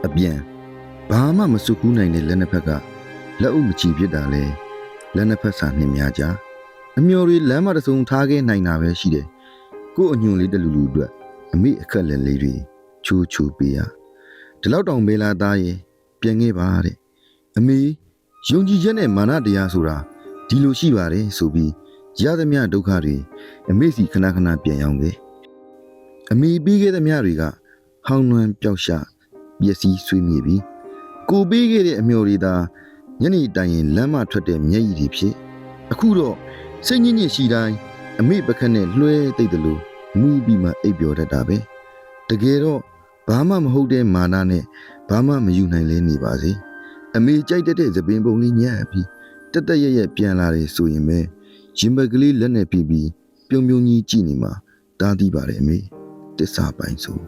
အပြန်ဘာမှမစွကူးနိုင်တဲ့လက်နှစ်ဖက်ကလက်အုပ်မချီဖြစ်တာလဲလက်နှစ်ဖက်စာနှင်းများကြအမျော်တွေလမ်းမတစ်စုံထားခဲ့နိုင်တာပဲရှိတယ်ကို့အညွန်လေးတလူလူအတွက်အမေအခက်လက်လေးတွေချိုးချိုးပေးရဒီလောက်တောင်ပဲလာသားရဲ့ပြန်ခဲ့ပါတဲ့အမေယုံကြည်ချက်နဲ့မာနတရားဆိုတာဒီလိုရှိပါတယ်ဆိုပြီးရသမျှဒုက္ခတွေအမေစီခဏခဏပြန်ရောက်တယ်အမေပြီးခဲ့သမျှတွေကဟောင်းနှွမ်းပျောက်ရှာပျက်စီးဆွေးမြေပြီးကိုပေးခဲ့တဲ့အမျော်တွေသာညနေတိုင်ရင်လမ်းမထွက်တဲ့မျက်ရည်တွေဖြစ်အခုတော့စိတ်ညစ်ညစ်ရှိတိုင်းအမေပခက်နဲ့လွှဲသိပ်တယ်လို့မူးပြီးမှအိပ်ပျော်တတ်တာပဲတကယ်တော့ဘာမှမဟုတ်တဲ့မာနနဲ့ဘာမှမယူနိုင်လဲနေပါစေအမေကြိုက်တဲ့သပင်ပုံလေးညံ့ပြီးတက်တက်ရက်ရက်ပြန်လာတယ်ဆိုရင်ပဲရင်ဘက်ကလေးလက်နဲ့ပြီးပြုံပြုံကြီးကြည့်နေမှာတားသိပါတယ်အမေတစ္ဆာပိုင်ဆို